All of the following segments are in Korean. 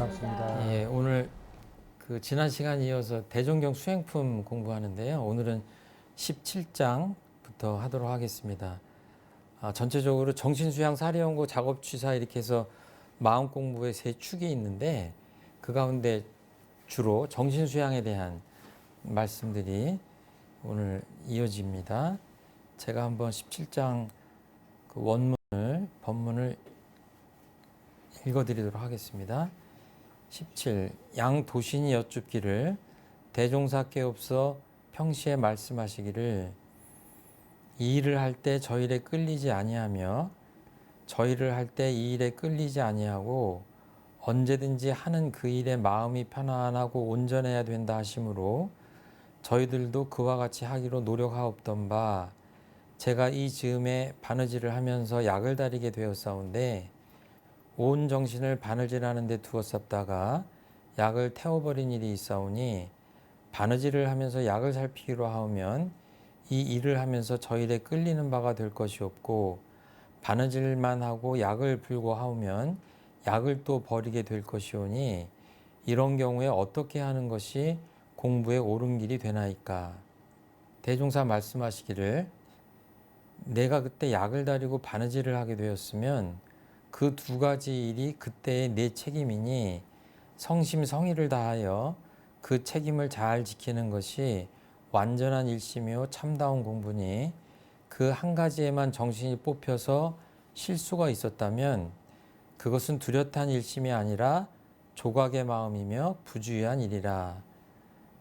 반갑습니다. 예, 오늘 그 지난 시간 이어서 대종경 수행품 공부하는데요. 오늘은 17장부터 하도록 하겠습니다. 전체적으로 정신수양 사리연구 작업취사 이렇게 해서 마음 공부의 세 축이 있는데 그 가운데 주로 정신수양에 대한 말씀들이 오늘 이어집니다. 제가 한번 17장 그 본문을 읽어드리도록 하겠습니다. 17. 양도신이 여쭙기를 대종사께 없어 평시에 말씀하시기를 이 일을 할 때 저 일에 끌리지 아니하며 저 일을 할 때 이 일에 끌리지 아니하고 언제든지 하는 그 일에 마음이 편안하고 온전해야 된다 하시므로 저희들도 그와 같이 하기로 노력하옵던 바 제가 이 즈음에 바느질을 하면서 약을 다리게 되었사온데 온 정신을 바느질하는 데 두었었다가 약을 태워버린 일이 있사오니 바느질을 하면서 약을 살피기로 하면 이 일을 하면서 저 일에 끌리는 바가 될 것이 없고 바느질만 하고 약을 불고 하면 약을 또 버리게 될 것이오니 이런 경우에 어떻게 하는 것이 공부의 옳은 길이 되나이까. 대종사 말씀하시기를 내가 그때 약을 다리고 바느질을 하게 되었으면 그 두 가지 일이 그때의 내 책임이니 성심성의를 다하여 그 책임을 잘 지키는 것이 완전한 일심이요 참다운 공부니 그 한 가지에만 정신이 뽑혀서 실수가 있었다면 그것은 뚜렷한 일심이 아니라 조각의 마음이며 부주의한 일이라.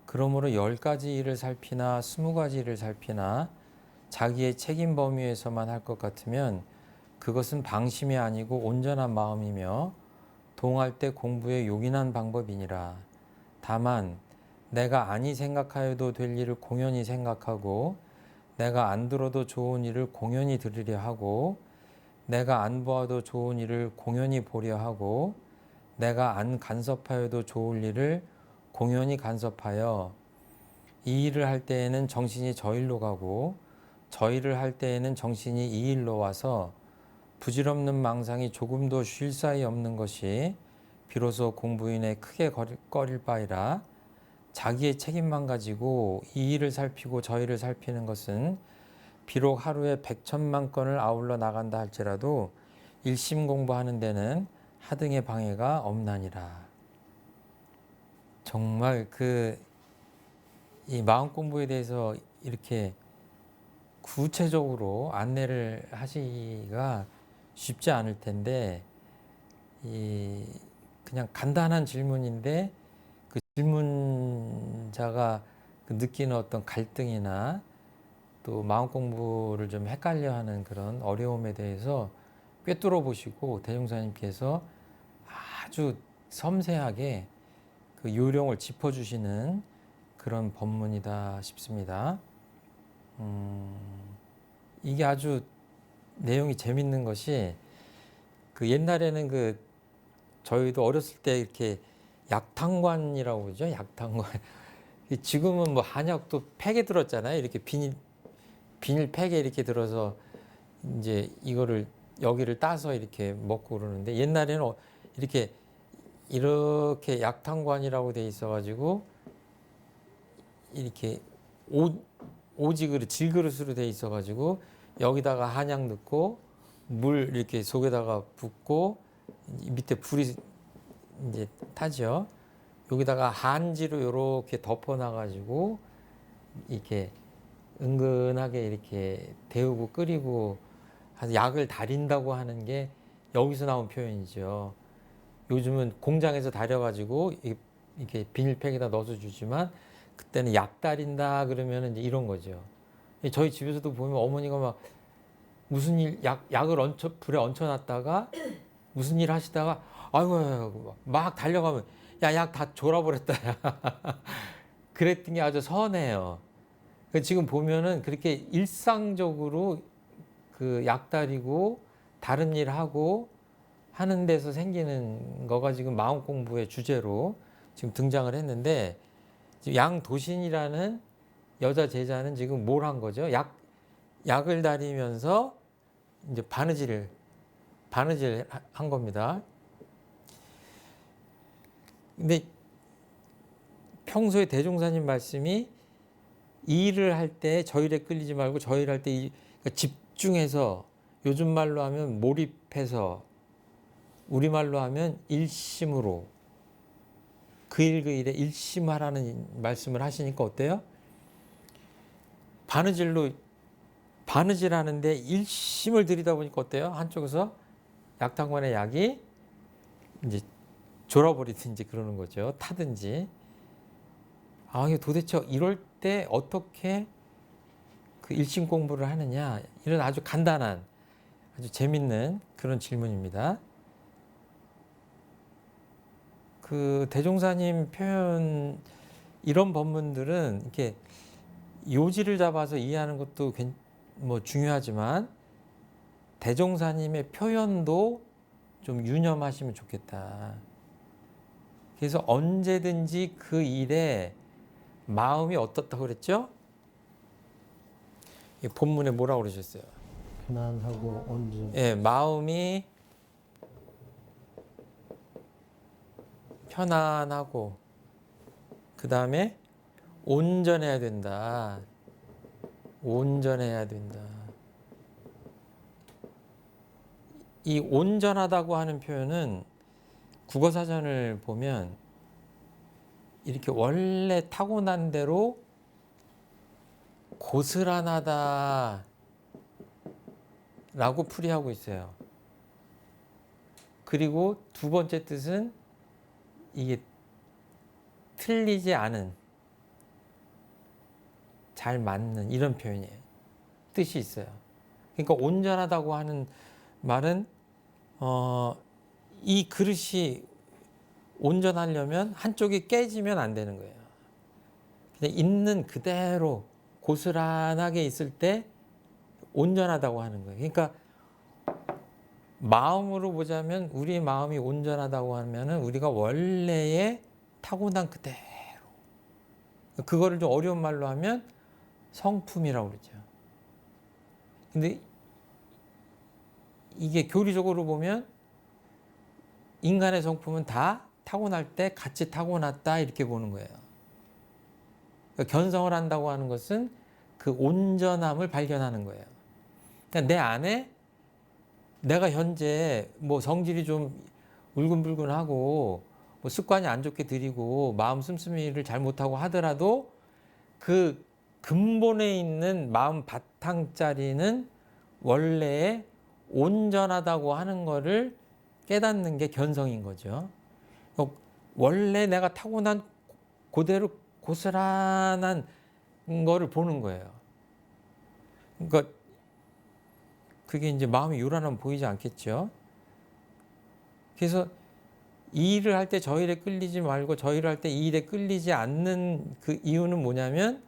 그러므로 10가지 일을 살피나 20가지 일을 살피나 자기의 책임 범위에서만 할 것 같으면 그것은 방심이 아니고 온전한 마음이며 동할 때 공부에 요긴한 방법이니라. 다만 내가 아니 생각하여도 될 일을 공연히 생각하고 내가 안 들어도 좋은 일을 공연히 들으려 하고 내가 안 보아도 좋은 일을 공연히 보려 하고 내가 안 간섭하여도 좋을 일을 공연히 간섭하여 이 일을 할 때에는 정신이 저 일로 가고 저 일을 할 때에는 정신이 이 일로 와서 부질없는 망상이 조금도 쉴 사이 없는 것이 비로소 공부인의 크게 꺼릴 바이라. 자기의 책임만 가지고 이 일을 살피고 저 일을 살피는 것은 비록 하루에 100천만 건을 아울러 나간다 할지라도 일심 공부하는 데는 하등의 방해가 없나니라. 정말 이 마음 공부에 대해서 이렇게 구체적으로 안내를 하시기가 쉽지 않을 텐데 그냥 간단한 질문인데 그 질문자가 느끼는 어떤 갈등이나 또 마음 공부를 좀 헷갈려하는 그런 어려움에 대해서 꿰뚫어 보시고 대종사님께서 아주 섬세하게 그 요령을 짚어주시는 그런 법문이다 싶습니다. 이게 아주 내용이 재밌는 것이 그 옛날에는 저희도 어렸을 때 이렇게 약탕관이라고 그러죠. 약탕관. 지금은 뭐 한약도 팩에 들었잖아요. 이렇게 비닐 팩에 이렇게 들어서 이제 이거를 여기를 따서 이렇게 먹고 그러는데 옛날에는 이렇게 약탕관이라고 돼 있어가지고 이렇게 오지그릇 질그릇으로 돼 있어가지고 여기다가 한약 넣고 물 이렇게 속에다가 붓고 밑에 불이 이제 타죠. 여기다가 한지로 이렇게 덮어놔가지고 이렇게 은근하게 이렇게 데우고 끓이고 약을 다린다고 하는 게 여기서 나온 표현이죠. 요즘은 공장에서 다려가지고 이렇게 비닐팩에다 넣어서 주지만 그때는 약 다린다 그러면 이제 이런 거죠. 저희 집에서도 보면 어머니가 막 무슨 약을 불에 얹혀놨다가 무슨 일 하시다가 아이고 막 달려가면 야, 약 다 졸아버렸다. 그랬던 게 아주 선해요. 지금 보면은 그렇게 일상적으로 그 약 다리고 다른 일 하고 하는 데서 생기는 거가 지금 마음 공부의 주제로 지금 등장을 했는데 지금 양도신이라는 여자 제자는 지금 뭘 한 거죠? 약을 다리면서 이제 바느질 한 겁니다. 근데 평소에 대종사님 말씀이 이 일을 할 때 저 일에 끌리지 말고 저 일을 할 때 그러니까 집중해서, 요즘 말로 하면 몰입해서, 우리말로 하면 일심으로, 그 일 그 일에 일심하라는 말씀을 하시니까 어때요? 바느질하는데 일심을 들이다 보니까 어때요? 한쪽에서 약탕관의 약이 이제 졸아버리든지 그러는 거죠. 타든지. 아, 이게 도대체 이럴 때 어떻게 그 일심 공부를 하느냐, 이런 아주 간단한, 아주 재밌는 그런 질문입니다. 그 대종사님 표현, 이런 법문들은 이렇게 요지를 잡아서 이해하는 것도 뭐 중요하지만 대종사님의 표현도 좀 유념하시면 좋겠다. 그래서 언제든지 그 일에 마음이 어떻다고 그랬죠? 이 본문에 뭐라고 그러셨어요? 편안하고 온전. 예, 마음이 편안하고 그 다음에 온전해야 된다. 온전해야 된다. 이 온전하다고 하는 표현은 국어사전을 보면 이렇게 원래 타고난 대로 고스란하다 라고 풀이하고 있어요. 그리고 두 번째 뜻은 이게 틀리지 않은, 잘 맞는, 이런 표현이에요. 뜻이 있어요. 그러니까 온전하다고 하는 말은 이 그릇이 온전하려면 한쪽이 깨지면 안 되는 거예요. 그냥 있는 그대로 고스란하게 있을 때 온전하다고 하는 거예요. 그러니까 마음으로 보자면 우리 마음이 온전하다고 하면은 우리가 원래의 타고난 그대로, 그거를 좀 어려운 말로 하면 성품이라고 그러죠. 근데 이게 교리적으로 보면 인간의 성품은 다 타고날 때 같이 타고났다, 이렇게 보는 거예요. 그러니까 견성을 한다고 하는 것은 그 온전함을 발견하는 거예요. 그러니까 내 안에 내가 현재 뭐 성질이 좀 울근불근하고 뭐 습관이 안 좋게 들이고 마음 씀씀이를 잘 못하고 하더라도 그 근본에 있는 마음 바탕자리는 원래 온전하다고 하는 거를 깨닫는 게 견성인 거죠. 원래 내가 타고난 그대로 고스란한 거를 보는 거예요. 그러니까 그게 이제 마음이 요란하면 보이지 않겠죠. 그래서 이 일을 할 때 저 일에 끌리지 말고 저 일을 할 때 이 일에 끌리지 않는 그 이유는 뭐냐면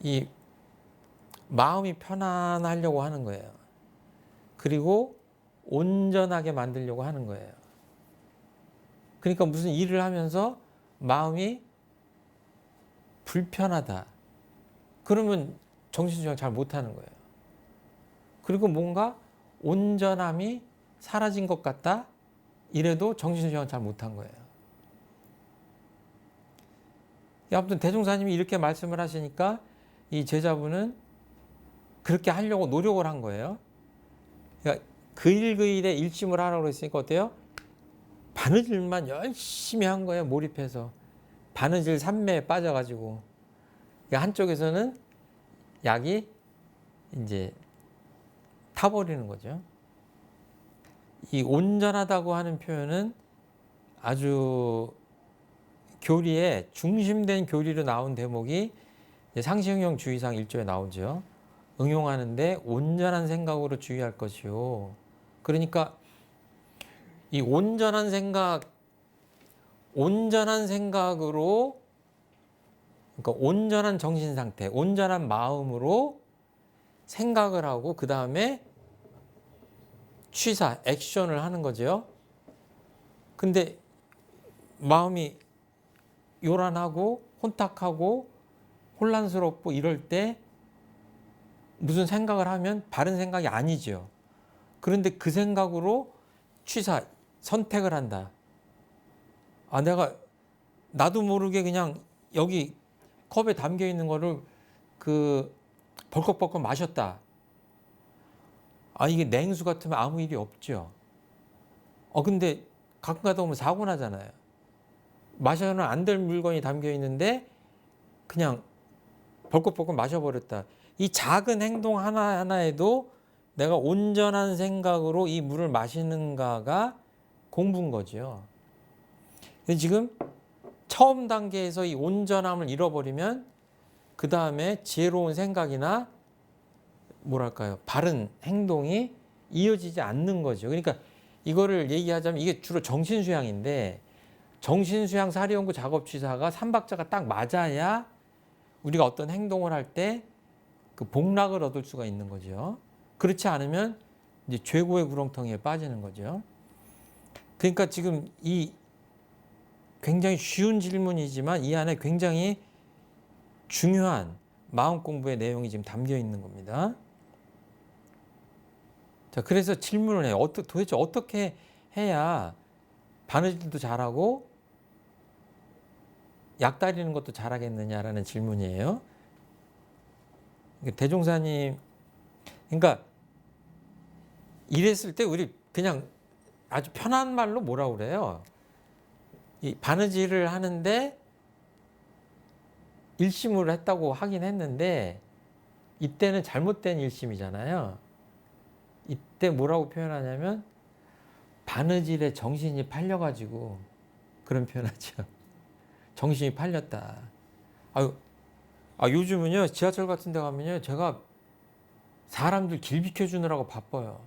이 마음이 편안하려고 하는 거예요. 그리고 온전하게 만들려고 하는 거예요. 그러니까 무슨 일을 하면서 마음이 불편하다, 그러면 정신조절 잘 못하는 거예요. 그리고 뭔가 온전함이 사라진 것 같다, 이래도 정신조절 잘 못한 거예요. 아무튼 대종사님이 이렇게 말씀을 하시니까 이 제자분은 그렇게 하려고 노력을 한 거예요. 그러니까 그 일 그 일에 일심을 하라고 그랬으니까 어때요? 바느질만 열심히 한 거예요. 몰입해서. 바느질 산매에 빠져가지고. 그러니까 한쪽에서는 약이 이제 타버리는 거죠. 이 온전하다고 하는 표현은 아주 교리에 중심된 교리로 나온 대목이 상시응용 주의상 1조에 나오죠. 응용하는데 온전한 생각으로 주의할 것이요. 그러니까 이 온전한 생각으로, 그러니까 온전한 정신 상태, 온전한 마음으로 생각을 하고 그 다음에 취사, 액션을 하는 거죠. 근데 마음이 요란하고 혼탁하고 혼란스럽고 이럴 때 무슨 생각을 하면 바른 생각이 아니죠. 그런데 그 생각으로 취사, 선택을 한다. 아, 내가 나도 모르게 그냥 여기 컵에 담겨 있는 거를 그 벌컥벌컥 마셨다. 아, 이게 냉수 같으면 아무 일이 없죠. 근데 가끔 가다 보면 사고 나잖아요. 마셔는 안 될 물건이 담겨 있는데 그냥 벌컥벌컥 마셔버렸다. 이 작은 행동 하나하나에도 내가 온전한 생각으로 이 물을 마시는가가 공부인 거죠. 근데 지금 처음 단계에서 이 온전함을 잃어버리면 그 다음에 지혜로운 생각이나 뭐랄까요, 바른 행동이 이어지지 않는 거죠. 그러니까 이거를 얘기하자면 이게 주로 정신수양인데, 정신수양 사리연구 작업취사가 3박자가 딱 맞아야 우리가 어떤 행동을 할 때 그 복락을 얻을 수가 있는 거죠. 그렇지 않으면 이제 최고의 구렁텅이에 빠지는 거죠. 그러니까 지금 이 굉장히 쉬운 질문이지만 이 안에 굉장히 중요한 마음 공부의 내용이 지금 담겨 있는 겁니다. 자, 그래서 질문을 해요. 도대체 어떻게 해야 바느질도 잘하고 약 다리는 것도 잘하겠느냐라는 질문이에요. 대종사님, 그러니까 이랬을 때 우리 그냥 아주 편한 말로 뭐라고 그래요? 이 바느질을 하는데 일심을 했다고 하긴 했는데 이때는 잘못된 일심이잖아요. 이때 뭐라고 표현하냐면 바느질에 정신이 팔려가지고 그런 표현하죠. 정신이 팔렸다. 요즘은요, 지하철 같은 데 가면요, 제가 사람들 길 비켜주느라고 바빠요.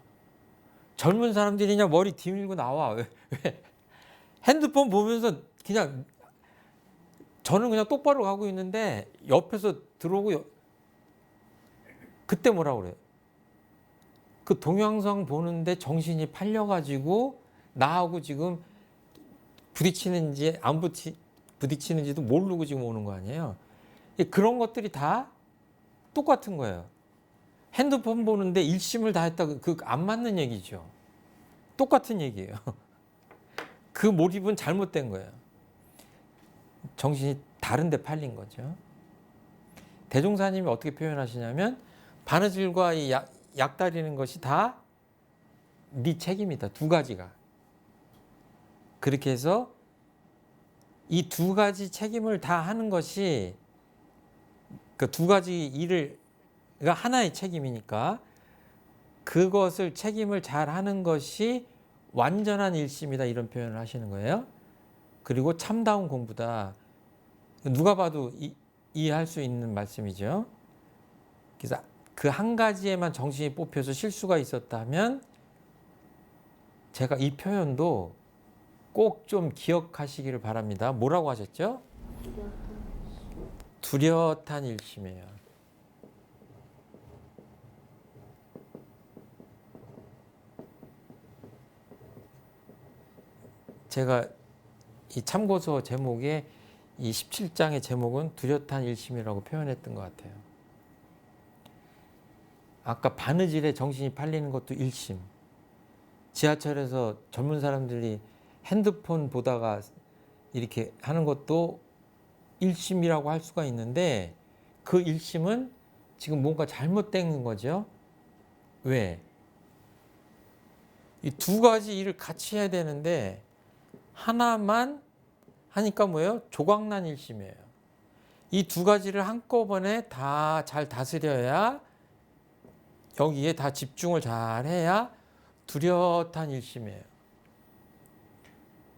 젊은 사람들이냐 머리 뒤밀고 나와. 왜? 핸드폰 보면서 그냥 저는 그냥 똑바로 가고 있는데 옆에서 들어오고 그때 뭐라고 그래요? 그 동영상 보는데 정신이 팔려가지고 나하고 지금 부딪히는지 안 부딪히는지도 모르고 지금 오는 거 아니에요. 그런 것들이 다 똑같은 거예요. 핸드폰 보는데 일심을 다했다, 그 안 맞는 얘기죠. 똑같은 얘기예요. 그 몰입은 잘못된 거예요. 정신이 다른 데 팔린 거죠. 대종사님이 어떻게 표현하시냐면 바느질과 이 약 다리는 것이 다 네 책임이다. 두 가지가. 그렇게 해서 이 두 가지 책임을 다 하는 것이, 그 두 가지 일을, 그러니까 하나의 책임이니까 그것을 책임을 잘 하는 것이 완전한 일심이다, 이런 표현을 하시는 거예요. 그리고 참다운 공부다. 누가 봐도 이해할 수 있는 말씀이죠. 그래서 그 한 가지에만 정신이 뽑혀서 실수가 있었다면 제가 이 표현도 꼭 좀 기억하시기를 바랍니다. 뭐라고 하셨죠? 뚜렷한 일심이에요. 제가 이 참고서 제목에 이 17장의 제목은 뚜렷한 일심이라고 표현했던 것 같아요. 아까 바느질에 정신이 팔리는 것도 일심. 지하철에서 젊은 사람들이 핸드폰 보다가 이렇게 하는 것도 일심이라고 할 수가 있는데 그 일심은 지금 뭔가 잘못된 거죠. 왜? 이 두 가지 일을 같이 해야 되는데 하나만 하니까 뭐예요? 조각난 일심이에요. 이 두 가지를 한꺼번에 다 잘 다스려야, 여기에 다 집중을 잘 해야 뚜렷한 일심이에요.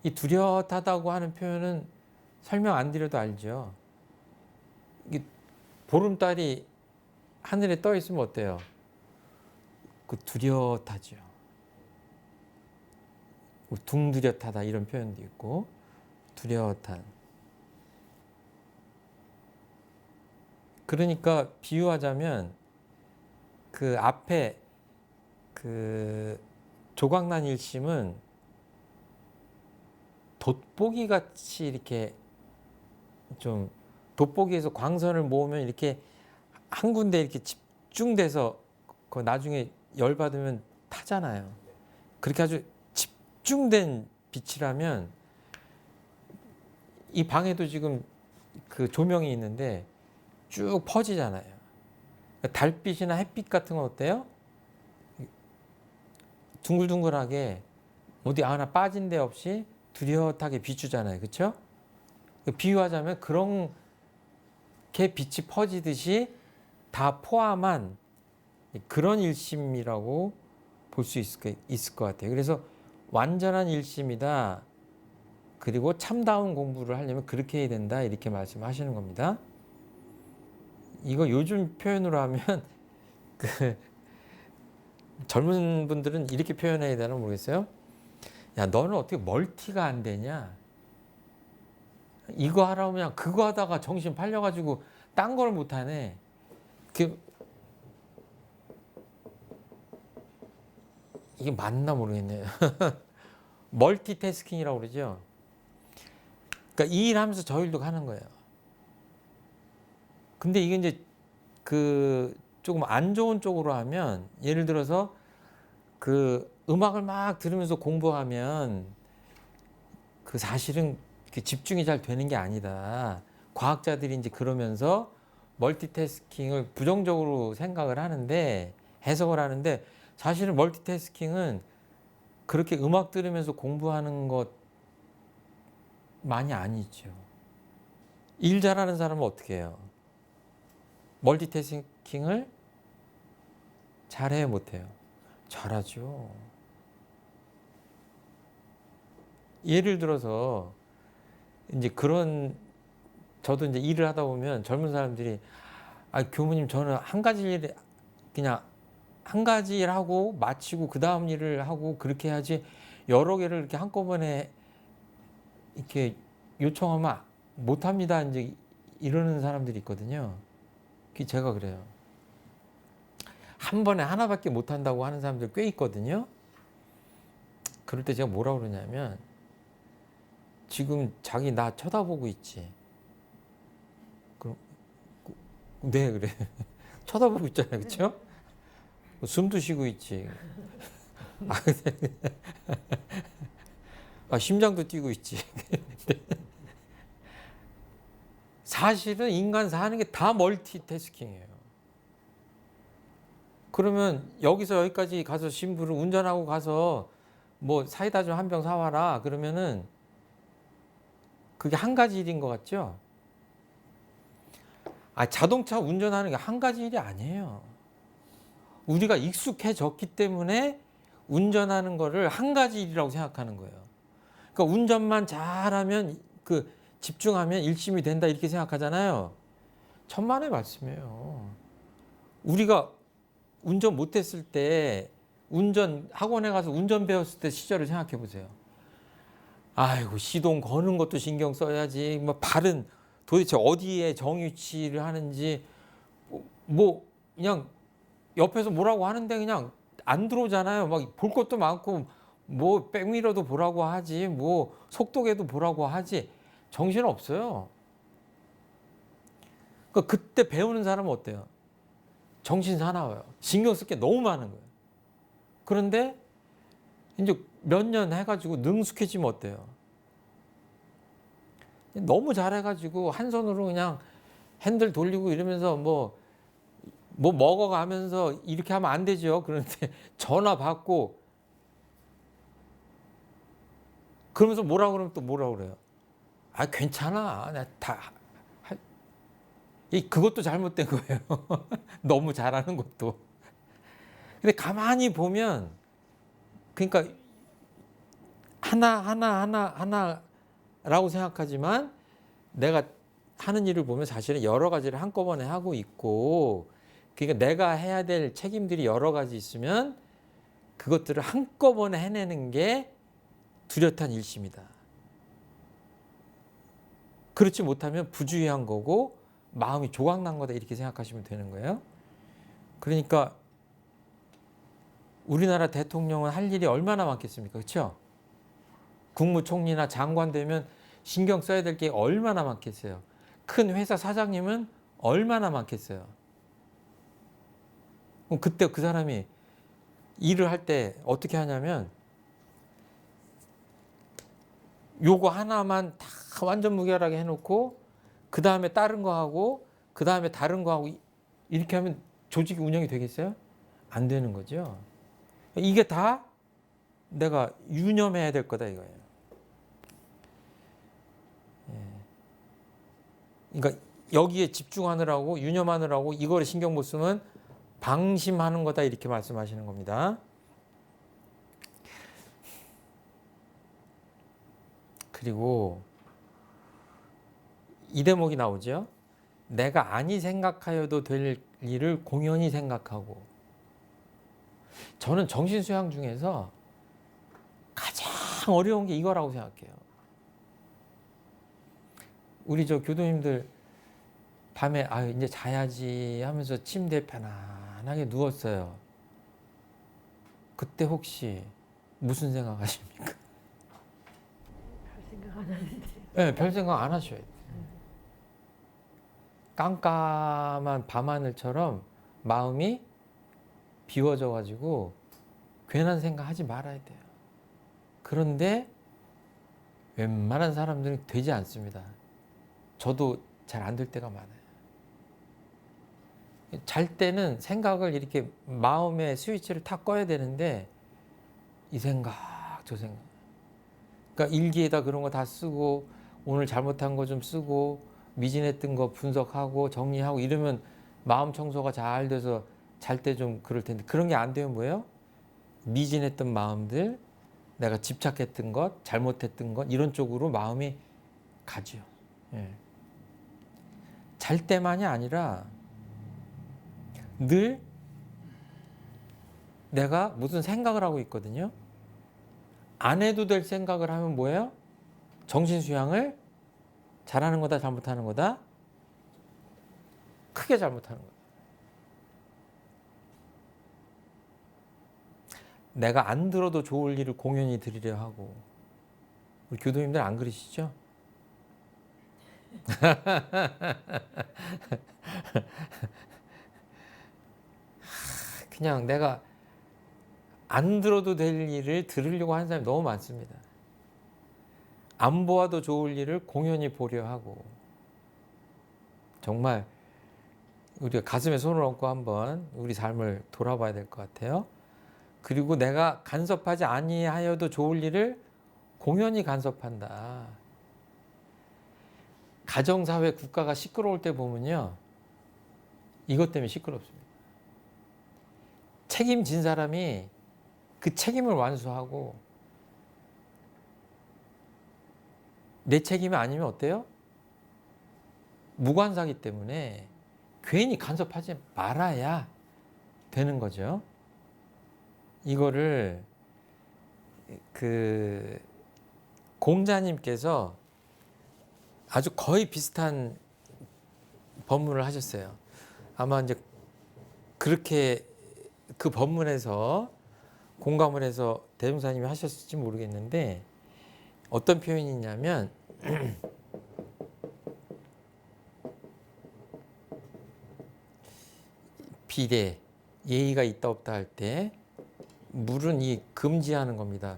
이 뚜렷하다고 하는 표현은 설명 안 드려도 알죠. 이게 보름달이 하늘에 떠 있으면 어때요? 그 뚜렷하죠. 둥두렷하다, 이런 표현도 있고, 뚜렷한. 그러니까 비유하자면 그 앞에 그 조각난 일심은 돋보기 같이 이렇게 좀, 돋보기에서 광선을 모으면 이렇게 한 군데 이렇게 집중돼서 그 나중에 열 받으면 타잖아요. 그렇게 아주 집중된 빛이라면 이 방에도 지금 그 조명이 있는데 쭉 퍼지잖아요. 달빛이나 햇빛 같은 건 어때요? 둥글둥글하게 어디 하나 빠진 데 없이 뚜렷하게 비추잖아요. 그렇죠? 비유하자면 그런 게 빛이 퍼지듯이 다 포함한 그런 일심이라고 볼 수 있을 것 같아요. 그래서 완전한 일심이다. 그리고 참다운 공부를 하려면 그렇게 해야 된다. 이렇게 말씀하시는 겁니다. 이거 요즘 표현으로 하면 그 젊은 분들은 이렇게 표현해야 되나 모르겠어요. 야, 너는 어떻게 멀티가 안 되냐? 이거 하라고 그냥 그거 하다가 정신 팔려가지고 딴 걸 못하네. 이게 맞나 모르겠네요. 멀티태스킹이라고 그러죠. 그러니까 이 일 하면서 저 일도 하는 거예요. 근데 이게 이제 그 조금 안 좋은 쪽으로 하면 예를 들어서 그 음악을 막 들으면서 공부하면 그 사실은 집중이 잘 되는 게 아니다. 과학자들이 이제 그러면서 멀티태스킹을 부정적으로 생각을 하는데 해석을 하는데 사실은 멀티태스킹은 그렇게 음악 들으면서 공부하는 것만이 아니죠. 일 잘하는 사람은 어떻게 해요? 멀티태스킹을 잘해요, 못해요? 잘하죠. 예를 들어서 이제 그런 저도 이제 일을 하다 보면 젊은 사람들이 교무님 저는 한 가지 일 그냥 한 가지 일 하고 마치고 그 다음 일을 하고 그렇게 해야지 여러 개를 이렇게 한꺼번에 이렇게 요청하면 못합니다. 이제 이러는 사람들이 있거든요. 제가 그래요. 한 번에 하나밖에 못한다고 하는 사람들 꽤 있거든요. 그럴 때 제가 뭐라 그러냐면 지금 자기 나 쳐다보고 있지. 그럼 네 그래. 쳐다보고 있잖아요. 그렇죠? 숨도 쉬고 있지. 심장도 뛰고 있지. 사실은 인간 사는 게 다 멀티태스킹이에요. 그러면 여기서 여기까지 가서 신부를 운전하고 가서 뭐 사이다 좀 한 병 사와라. 그러면은 그게 한 가지 일인 것 같죠? 자동차 운전하는 게 한 가지 일이 아니에요. 우리가 익숙해졌기 때문에 운전하는 거를 한 가지 일이라고 생각하는 거예요. 그러니까 운전만 잘하면 집중하면 일심이 된다 이렇게 생각하잖아요. 천만의 말씀이에요. 우리가 운전 못했을 때 운전 학원에 가서 운전 배웠을 때 시절을 생각해 보세요. 아이고 시동 거는 것도 신경 써야지. 뭐 발은 도대체 어디에 정위치를 하는지 뭐 그냥 옆에서 뭐라고 하는데 그냥 안 들어오잖아요. 막 볼 것도 많고 뭐 백미러도 보라고 하지 뭐 속도계도 보라고 하지 정신 없어요. 그러니까 그때 배우는 사람은 어때요? 정신 사나워요. 신경 쓸 게 너무 많은 거예요. 그런데 이제 몇 년 해가지고 능숙해지면 어때요? 너무 잘해가지고 한 손으로 그냥 핸들 돌리고 이러면서 뭐 먹어가면서 이렇게 하면 안 되죠. 그런데 전화 받고 그러면서 뭐라 그러면 또 뭐라 그래요? 괜찮아. 그것도 잘못된 거예요. 너무 잘하는 것도. 근데 가만히 보면 그러니까 하나라고 생각하지만 내가 하는 일을 보면 사실은 여러 가지를 한꺼번에 하고 있고 그러니까 내가 해야 될 책임들이 여러 가지 있으면 그것들을 한꺼번에 해내는 게 뚜렷한 일심이다. 그렇지 못하면 부주의한 거고 마음이 조각난 거다 이렇게 생각하시면 되는 거예요. 그러니까 우리나라 대통령은 할 일이 얼마나 많겠습니까? 그렇죠? 국무총리나 장관 되면 신경 써야 될 게 얼마나 많겠어요. 큰 회사 사장님은 얼마나 많겠어요. 그럼 그때 그 사람이 일을 할 때 어떻게 하냐면 요거 하나만 다 완전 무결하게 해놓고 그 다음에 다른 거 하고 그 다음에 다른 거 하고 이렇게 하면 조직이 운영이 되겠어요? 안 되는 거죠. 이게 다 내가 유념해야 될 거다 이거예요. 그러니까 여기에 집중하느라고 유념하느라고 이거를 신경 못 쓰면 방심하는 거다 이렇게 말씀하시는 겁니다. 그리고 이 대목이 나오죠. 내가 아니 생각하여도 될 일을 공연히 생각하고. 저는 정신수양 중에서 가장 어려운 게 이거라고 생각해요. 우리 저 교도님들 밤에 아 이제 자야지 하면서 침대에 편안하게 누웠어요. 그때 혹시 무슨 생각 하십니까? 별 생각 안 하는데. 네, 별 생각 안 하셔야 돼요. 깜깜한 밤하늘처럼 마음이 비워져 가지고 괜한 생각 하지 말아야 돼요. 그런데 웬만한 사람들은 되지 않습니다. 저도 잘 안 될 때가 많아요. 잘 때는 생각을 이렇게 마음의 스위치를 탁 꺼야 되는데 이 생각 저 생각 그러니까 일기에다 그런 거 다 쓰고 오늘 잘못한 거 좀 쓰고 미진했던 거 분석하고 정리하고 이러면 마음 청소가 잘 돼서 잘 때 좀 그럴 텐데 그런 게 안 되면 뭐예요? 미진했던 마음들 내가 집착했던 것 잘못했던 것 이런 쪽으로 마음이 가죠. 예. 잘 때만이 아니라 늘 내가 무슨 생각을 하고 있거든요. 안 해도 될 생각을 하면 뭐예요? 정신수양을 잘하는 거다 잘못하는 거다? 크게 잘못하는 거다. 내가 안 들어도 좋을 일을 공연히 들으려 하고 우리 교도님들 안 그러시죠? 그냥 내가 안 들어도 될 일을 들으려고 하는 사람이 너무 많습니다. 안 보아도 좋을 일을 공연히 보려 하고 정말 우리가 가슴에 손을 얹고 한번 우리 삶을 돌아봐야 될 것 같아요. 그리고 내가 간섭하지 아니하여도 좋을 일을 공연히 간섭한다. 가정사회 국가가 시끄러울 때 보면요. 이것 때문에 시끄럽습니다. 책임진 사람이 그 책임을 완수하고 내 책임이 아니면 어때요? 무관사기 때문에 괜히 간섭하지 말아야 되는 거죠. 이거를 그 공자님께서 아주 거의 비슷한 법문을 하셨어요. 아마 이제 그렇게 그 법문에서 공감을 해서 대종사님이 하셨을지 모르겠는데 어떤 표현이 있냐면 비례, 예의가 있다 없다 할 때 물은 이 금지하는 겁니다.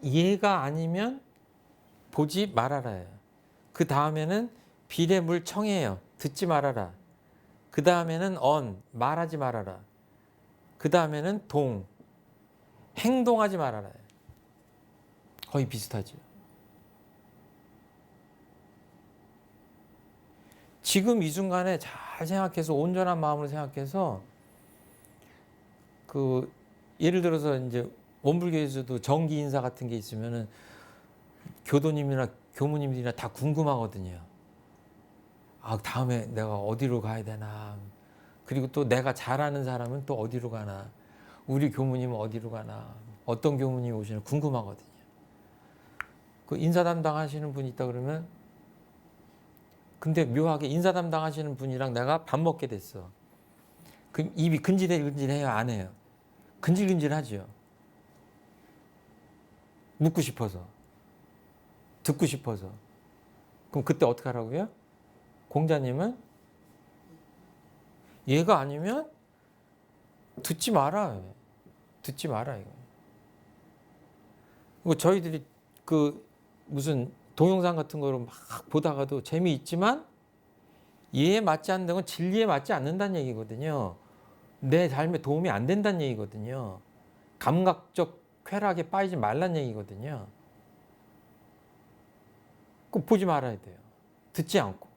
예가 아니면 보지 말아라예요. 그 다음에는 비례물 청해요. 듣지 말아라. 그 다음에는 말하지 말아라. 그 다음에는 행동하지 말아라. 거의 비슷하죠. 지금 이 순간에 잘 생각해서 온전한 마음으로 생각해서 그 예를 들어서 이제 원불교에서도 정기 인사 같은 게 있으면은 교도님이나 교무님들이나 다 궁금하거든요. 아, 다음에 내가 어디로 가야 되나. 그리고 또 내가 잘 아는 사람은 또 어디로 가나. 우리 교무님은 어디로 가나. 어떤 교무님이 오시나 궁금하거든요. 그 인사 담당하시는 분이 있다 그러면 근데 묘하게 인사 담당하시는 분이랑 내가 밥 먹게 됐어. 그 입이 근질근질해요, 안 해요? 근질근질하죠. 묻고 싶어서, 듣고 싶어서. 그럼 그때 어떻게 하라고요? 공자님은 얘가 아니면 듣지 마라. 듣지 마라 이거. 뭐 저희들이 그 무슨 동영상 같은 거로 막 보다가도 재미있지만 얘에 맞지 않는 건 진리에 맞지 않는다는 얘기거든요. 내 삶에 도움이 안 된다는 얘기거든요. 감각적 쾌락에 빠지지 말란 얘기거든요. 꼭 보지 말아야 돼요. 듣지 않고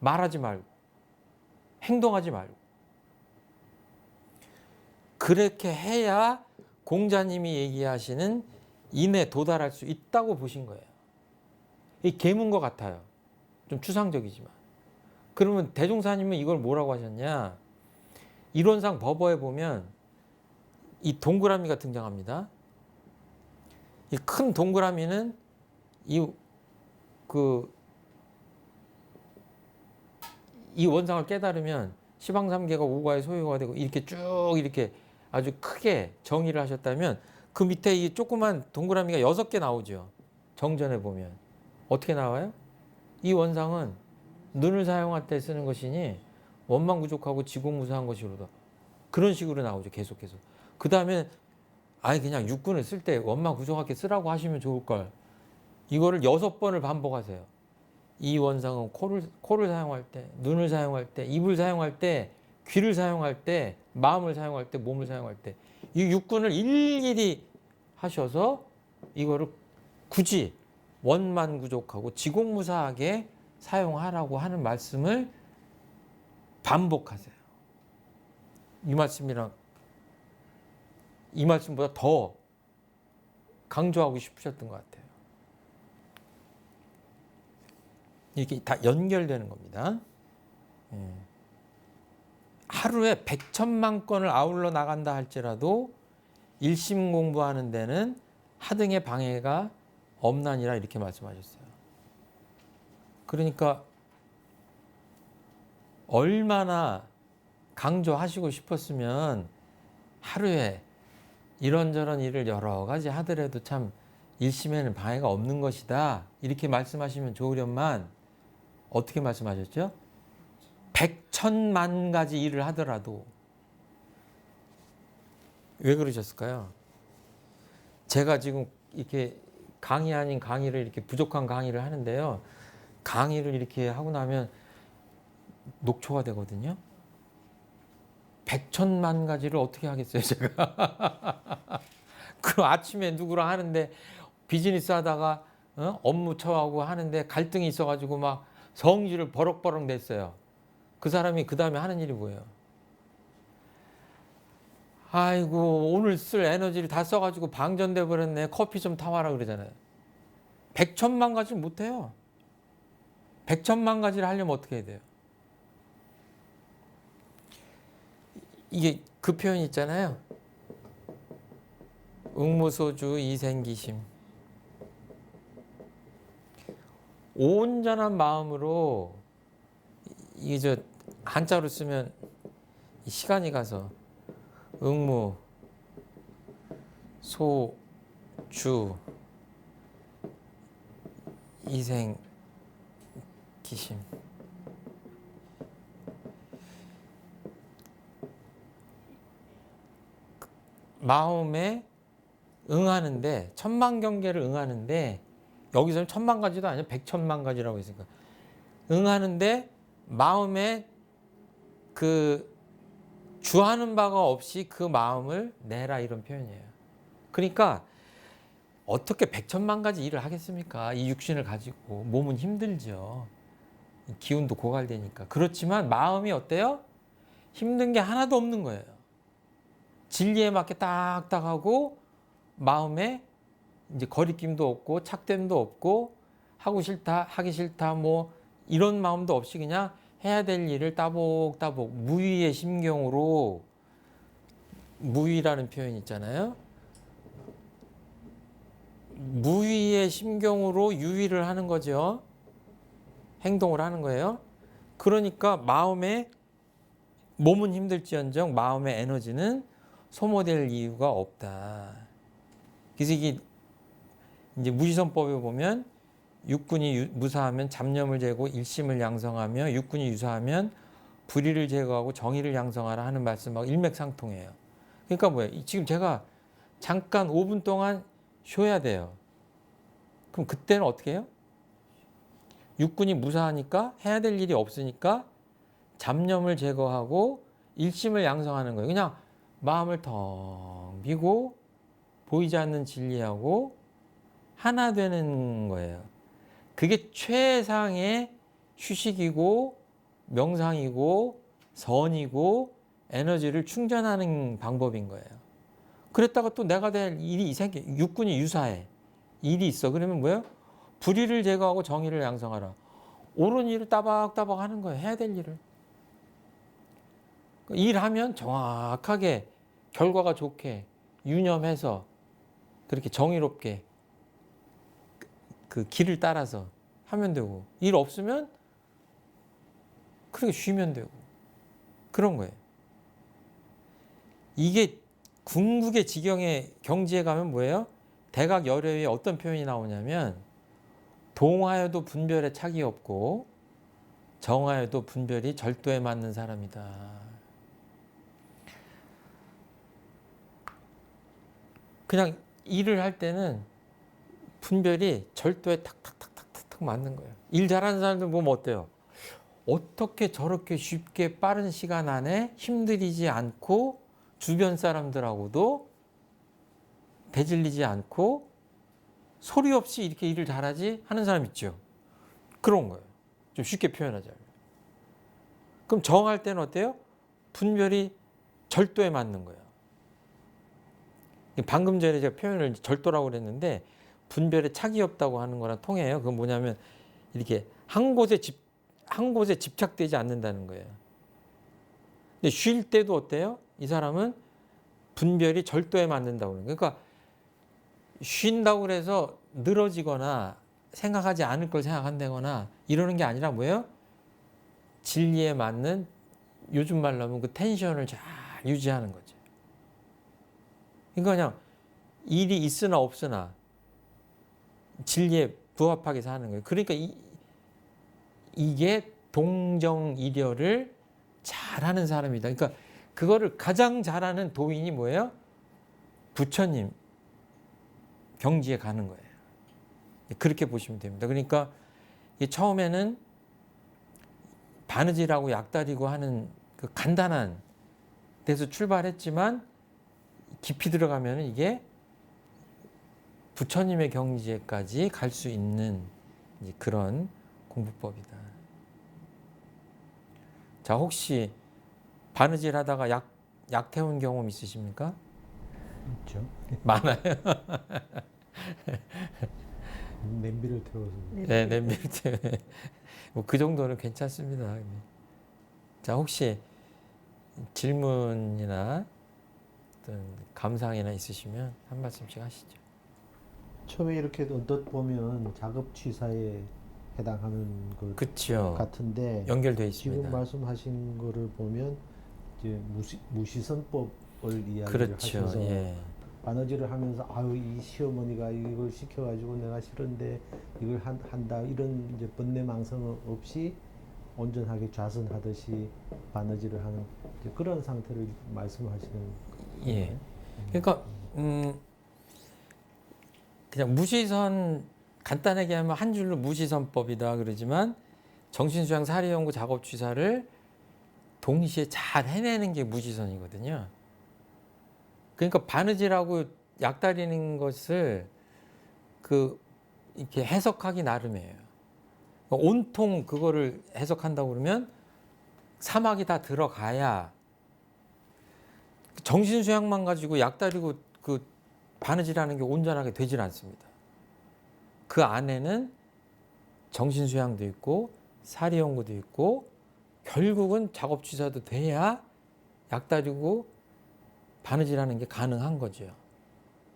말하지 말고 행동하지 말고 그렇게 해야 공자님이 얘기하시는 인에 도달할 수 있다고 보신 거예요. 이 계문과 같아요. 좀 추상적이지만. 그러면 대종사님은 이걸 뭐라고 하셨냐? 이론상 법어에 보면 이 동그라미가 등장합니다. 이 큰 동그라미는 이 원상을 깨달으면 시방삼계가 오가의 소유가 되고 이렇게 쭉 이렇게 아주 크게 정의를 하셨다면 그 밑에 이 조그만 동그라미가 6개 나오죠. 정전에 보면. 어떻게 나와요? 이 원상은 눈을 사용할 때 쓰는 것이니 원망부족하고 지공무사한 것이로다. 그런 식으로 나오죠. 계속. 그 다음에 아예 그냥 육군을 쓸 때 원망부족하게 쓰라고 하시면 좋을걸. 이거를 6번을 반복하세요. 이 원상은 코를 사용할 때, 눈을 사용할 때, 입을 사용할 때, 귀를 사용할 때, 마음을 사용할 때, 몸을 사용할 때. 이 육군을 일일이 하셔서 이거를 굳이 원만구족하고 지공무사하게 사용하라고 하는 말씀을 반복하세요. 이 말씀이랑 이 말씀보다 더 강조하고 싶으셨던 것 같아요. 이렇게 다 연결되는 겁니다. 하루에 100,000만 건을 아울러 나간다 할지라도 일심 공부하는 데는 하등의 방해가 없나니라 이렇게 말씀하셨어요. 그러니까 얼마나 강조하시고 싶었으면 하루에 이런저런 일을 여러 가지 하더라도 참 일심에는 방해가 없는 것이다. 이렇게 말씀하시면 좋으련만 어떻게 말씀하셨죠? 100,000만 가지 일을 하더라도 왜 그러셨을까요? 제가 지금 이렇게 강의 아닌 강의를 이렇게 부족한 강의를 하는데요. 강의를 이렇게 하고 나면 녹초가 되거든요. 100,000만 가지를 어떻게 하겠어요, 제가. 그럼 아침에 누구랑 하는데 비즈니스 하다가 업무 처하고 하는데 갈등이 있어가지고 막 성질을 버럭버럭 냈어요. 그 사람이 그 다음에 하는 일이 뭐예요? 아이고 오늘 쓸 에너지를 다 써가지고 방전돼 버렸네. 커피 좀 타와라 그러잖아요. 100,000만 가지를 못해요. 100,000만 가지를 하려면 어떻게 해야 돼요? 이게 그 표현 있잖아요. 응무소주 이생기심. 온전한 마음으로 이게 저 한자로 쓰면 시간이 가서 응무 소주 이생기심. 마음에 응하는데 1000만 경계를 응하는데 여기서는 1000만 가지도 아니라 100,000만 가지라고 했으니까 응하는데 마음에 그 주하는 바가 없이 그 마음을 내라 이런 표현이에요. 그러니까 어떻게 100,000만 가지 일을 하겠습니까? 이 육신을 가지고 몸은 힘들죠. 기운도 고갈되니까. 그렇지만 마음이 어때요? 힘든 게 하나도 없는 거예요. 진리에 맞게 딱딱하고 마음에 이제 거리낌도 없고 착됨도 없고 하고 싫다 하기 싫다 뭐 이런 마음도 없이 그냥 해야 될 일을 따복따복 무위의 심경으로 무위라는 표현 있잖아요. 무위의 심경으로 유위를 하는 거죠. 행동을 하는 거예요. 그러니까 마음에 몸은 힘들지언정 마음의 에너지는 소모될 이유가 없다. 그래서 이게 이제 무지선법에 보면 육군이 무사하면 잡념을 재고 일심을 양성하며 육군이 유사하면 불의를 제거하고 정의를 양성하라 하는 말씀하고 일맥상통해요. 그러니까 뭐예요? 지금 제가 잠깐 5분 동안 쉬어야 돼요. 그럼 그때는 어떻게 해요? 육군이 무사하니까 해야 될 일이 없으니까 잡념을 제거하고 일심을 양성하는 거예요. 그냥 마음을 텅 비고 보이지 않는 진리하고 하나 되는 거예요. 그게 최상의 휴식이고 명상이고 선이고 에너지를 충전하는 방법인 거예요. 그랬다가 또 내가 될 일이 생겨. 육군이 유사해. 일이 있어. 그러면 뭐예요? 불의를 제거하고 정의를 양성하라. 옳은 일을 따박따박 하는 거예요. 해야 될 일을. 일하면 정확하게 결과가 좋게 유념해서 그렇게 정의롭게 그 길을 따라서 하면 되고, 일 없으면 그렇게 쉬면 되고, 그런 거예요. 이게 궁극의 지경의 경지에 가면 뭐예요? 대각 열애에 어떤 표현이 나오냐면 동하여도 분별에 착이 없고 정하여도 분별이 절도에 맞는 사람이다. 그냥 일을 할 때는 분별이 절도에 탁탁탁탁탁 맞는 거예요. 일 잘하는 사람들 보면 어때요? 어떻게 저렇게 쉽게 빠른 시간 안에 힘들이지 않고 주변 사람들하고도 대질리지 않고 소리 없이 이렇게 일을 잘하지 하는 사람 있죠. 그런 거예요. 좀 쉽게 표현하자면. 그럼 정할 때는 어때요? 분별이 절도에 맞는 거예요. 방금 전에 제가 표현을 절도라고 그랬는데 분별에 착이 없다고 하는 거랑 통해요. 그건 뭐냐면 이렇게 한 곳에 집착되지 않는다는 거예요. 근데 쉴 때도 어때요? 이 사람은 분별이 절도에 맞는다고 그러는 거예요. 그러니까 쉰다고 그래서 늘어지거나 생각하지 않을 걸 생각한다거나 이러는 게 아니라 뭐예요? 진리에 맞는, 요즘 말로 하면 그 텐션을 잘 유지하는 거죠. 그러니까 그냥 일이 있으나 없으나 진리에 부합하게 사는 거예요. 그러니까 이게 동정이려를 잘하는 사람이다. 그러니까 그거를 가장 잘하는 도인이 뭐예요? 부처님 경지에 가는 거예요. 그렇게 보시면 됩니다. 그러니까 처음에는 바느질하고 약다리고 하는 그 간단한 데서 출발했지만 깊이 들어가면 이게 부처님의 경지에까지 갈 수 있는 그런 공부법이다. 자, 혹시 바느질 하다가 약 태운 경험 있으십니까? 있죠. 많아요. 냄비를 태워서. 네, 냄비를 태워. 뭐그 정도는 괜찮습니다. 자, 혹시 질문이나 어떤 감상이나 있으시면 한 말씀씩 하시죠. 처음에 이렇게 언뜻 보면 작업취사에 해당하는 것 그렇죠. 같은데 연결되어 지금 있습니다. 말씀하신 거를 보면 이제 무시선법을 이야기를 그렇죠. 하셔서 예. 바느질을 하면서 아유 이 시어머니가 이걸 시켜가지고 내가 싫은데 이걸 한다 이런 이제 번뇌망상 없이 온전하게 좌선하듯이 바느질을 하는 이제 그런 상태를 말씀하시는 예. 거예요. 그러니까 그냥 무시선, 간단하게 하면 한 줄로 무시선법이다 그러지만 정신수양 사리연구 작업취사를 동시에 잘 해내는 게 무시선이거든요. 그러니까 바느질하고 약다리는 것을 이렇게 해석하기 나름이에요. 온통 그거를 해석한다고 그러면 사막이 다 들어가야, 정신수양만 가지고 약다리고 그 바느질하는 게 온전하게 되질 않습니다. 그 안에는 정신수양도 있고 사리연구도 있고 결국은 작업취사도 돼야 약다리고 바느질하는 게 가능한 거죠.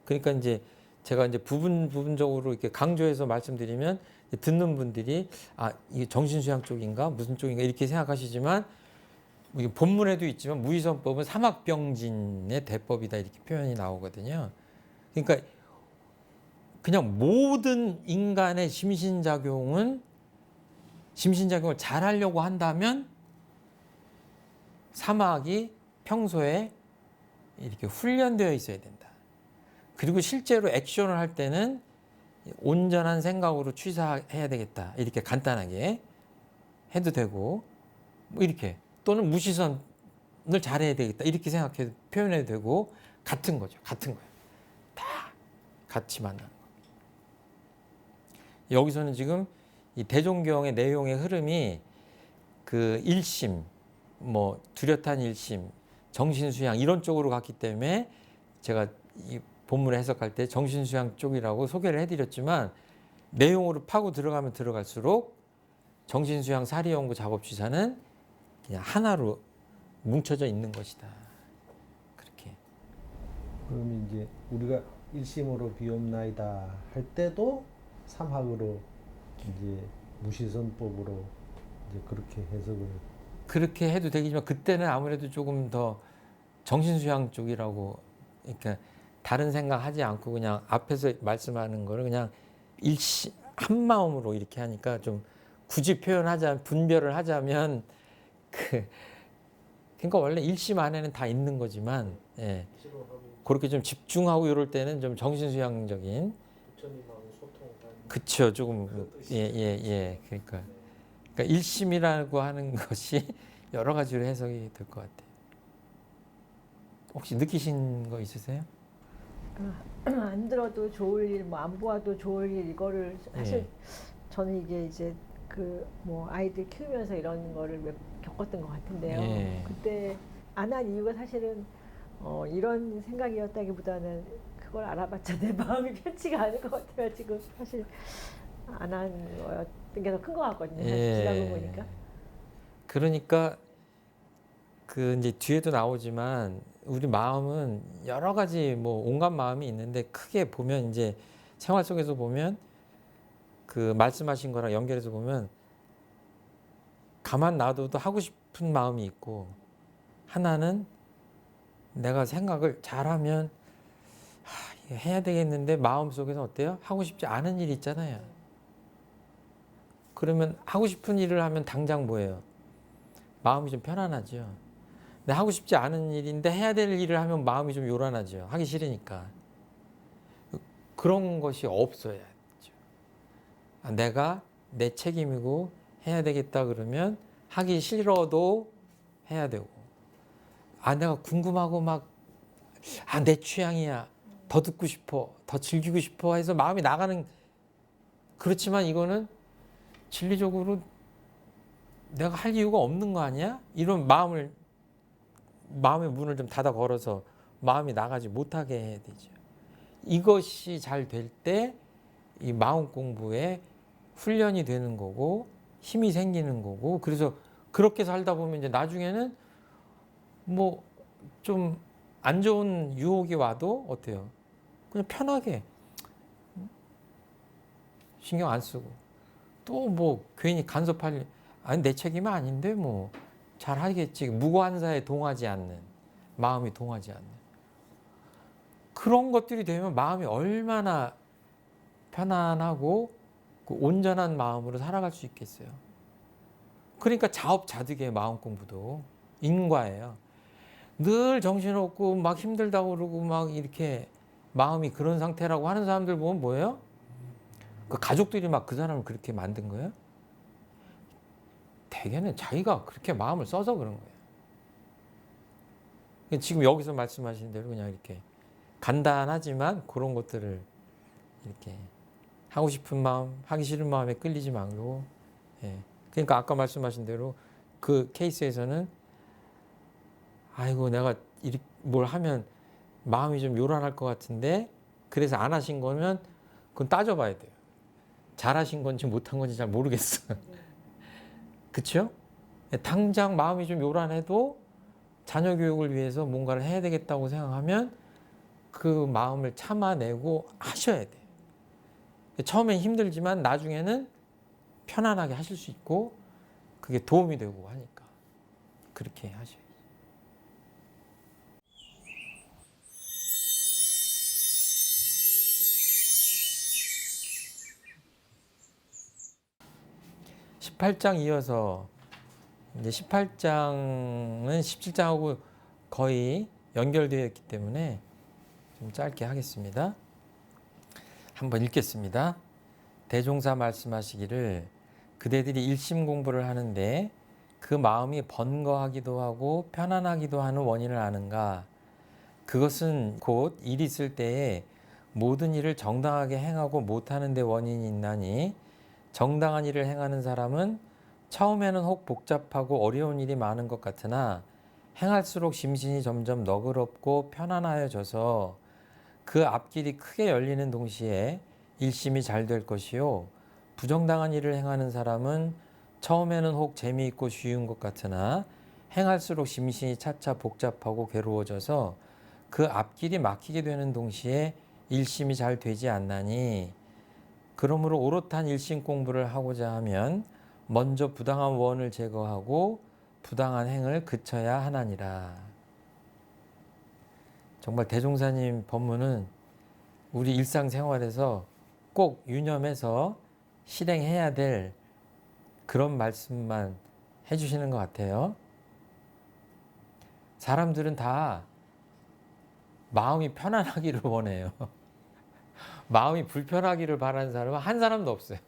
그러니까 이제 제가 이제 부분적으로 이렇게 강조해서 말씀드리면 듣는 분들이 이게 정신수양 쪽인가 무슨 쪽인가 이렇게 생각하시지만 이게 본문에도 있지만 무의선법은 사막병진의 대법이다 이렇게 표현이 나오거든요. 그러니까 그냥 모든 인간의 심신작용을 잘 하려고 한다면 사막이 평소에 이렇게 훈련되어 있어야 된다. 그리고 실제로 액션을 할 때는 온전한 생각으로 취사해야 되겠다. 이렇게 간단하게 해도 되고, 뭐 이렇게 또는 무시선을 잘해야 되겠다. 이렇게 생각해 표현해도 되고, 같은 거죠. 같은 거예요. 다 같이 만나는 거. 여기서는 지금 이 대종경의 내용의 흐름이 그 일심, 뭐 뚜렷한 일심, 정신수양 이런 쪽으로 갔기 때문에 제가 이 본문을 해석할 때 정신수양 쪽이라고 소개를 해드렸지만 내용으로 파고 들어가면 들어갈수록 정신수양 사리연구 작업취사는 그냥 하나로 뭉쳐져 있는 것이다. 그렇게. 그러면 이제 우리가 일심으로 비옵나이다 할 때도 삼학으로 이제 무시선법으로 이제 그렇게 해석을 그렇게 해도 되겠지만 그때는 아무래도 조금 더 정신수양 쪽이라고, 그러니까 다른 생각하지 않고 그냥 앞에서 말씀하는 거를 그냥 일시 한 마음으로 이렇게 하니까 좀 굳이 표현하자면 분별을 하자면 그러니까 원래 일심 안에는 다 있는 거지만 예. 그렇게 좀 집중하고 이럴 때는 좀 정신수양적인 부처님하고 소통하는 그쵸 조금 예. 그러니까 일심이라고 하는 것이 여러 가지로 해석이 될 것 같아요. 혹시 느끼신 거 있으세요? 안 들어도 좋을 일, 뭐 안 보아도 좋을 일 이거를 사실 예. 저는 이게 이제 그 뭐 아이들 키우면서 이런 거를 몇 겪었던 것 같은데요. 예. 그때 안 한 이유가 사실은 이런 생각이었다기보다는 그걸 알아봤자 내 마음이 편치가 않을 것 같아요. 지금 사실 안 한 거였던 게 더 큰 것 같거든요. 사실 지나고 보니까. 그러니까 그 이제 뒤에도 나오지만 우리 마음은 여러 가지 뭐 온갖 마음이 있는데 크게 보면 이제 생활 속에서 보면 그 말씀하신 거랑 연결해서 보면 가만 놔둬도 하고 싶은 마음이 있고 하나는 내가 생각을 잘하면 이거 해야 되겠는데 마음 속에서 어때요? 하고 싶지 않은 일 있잖아요. 그러면 하고 싶은 일을 하면 당장 뭐예요? 마음이 좀 편안하죠. 근데 하고 싶지 않은 일인데 해야 될 일을 하면 마음이 좀 요란하죠. 하기 싫으니까. 그런 것이 없어야죠. 내가 내 책임이고 해야 되겠다 그러면 하기 싫어도 해야 되고, 내가 궁금하고 내 취향이야. 더 듣고 싶어. 더 즐기고 싶어 해서 마음이 나가는, 그렇지만 이거는 진리적으로 내가 할 이유가 없는 거 아니야? 이런 마음의 문을 좀 닫아 걸어서 마음이 나가지 못하게 해야 되죠. 이것이 잘 될 때 이 마음 공부에 훈련이 되는 거고 힘이 생기는 거고, 그래서 그렇게 살다 보면 이제 나중에는 뭐 좀 안 좋은 유혹이 와도 어때요? 그냥 편하게 신경 안 쓰고 또 뭐 괜히 간섭할 일, 아니 내 책임이 아닌데 뭐 잘 하겠지. 무관사에 동하지 않는, 마음이 동하지 않는 그런 것들이 되면 마음이 얼마나 편안하고 그 온전한 마음으로 살아갈 수 있겠어요. 그러니까 자업자득의 마음 공부도 인과예요. 늘 정신없고 막 힘들다고 그러고 막 이렇게 마음이 그런 상태라고 하는 사람들 보면 뭐예요? 그 가족들이 막 그 사람을 그렇게 만든 거예요? 대개는 자기가 그렇게 마음을 써서 그런 거예요. 지금 여기서 말씀하신 대로 그냥 이렇게 간단하지만 그런 것들을 이렇게 하고 싶은 마음, 하기 싫은 마음에 끌리지 말고, 그러니까 아까 말씀하신 대로 그 케이스에서는 아이고 내가 뭘 하면 마음이 좀 요란할 것 같은데 그래서 안 하신 거면 그건 따져봐야 돼요. 잘하신 건지 못한 건지 잘 모르겠어. 그렇죠? 당장 마음이 좀 요란해도 자녀 교육을 위해서 뭔가를 해야 되겠다고 생각하면 그 마음을 참아내고 하셔야 돼요. 처음엔 힘들지만 나중에는 편안하게 하실 수 있고 그게 도움이 되고 하니까 그렇게 하셔야죠. (18장) 이어서 이제 18장은 17장하고 거의 연결되어 있기 때문에 좀 짧게 하겠습니다. 한번 읽겠습니다. 대종사 말씀하시기를 그대들이 일심 공부를 하는데 그 마음이 번거하기도 하고 편안하기도 하는 원인을 아는가? 그것은 곧 일 있을 때에 모든 일을 정당하게 행하고 못하는 데 원인이 있나니 정당한 일을 행하는 사람은 처음에는 혹 복잡하고 어려운 일이 많은 것 같으나 행할수록 심신이 점점 너그럽고 편안하여져서 그 앞길이 크게 열리는 동시에 일심이 잘 될 것이요. 부정당한 일을 행하는 사람은 처음에는 혹 재미있고 쉬운 것 같으나 행할수록 심신이 차차 복잡하고 괴로워져서 그 앞길이 막히게 되는 동시에 일심이 잘 되지 않나니 그러므로 오롯한 일심 공부를 하고자 하면 먼저 부당한 원을 제거하고 부당한 행을 그쳐야 하나니라. 정말 대종사님 법문은 우리 일상생활에서 꼭 유념해서 실행해야 될 그런 말씀만 해주시는 것 같아요. 사람들은 다 마음이 편안하기를 원해요. 마음이 불편하기를 바라는 사람은 한 사람도 없어요.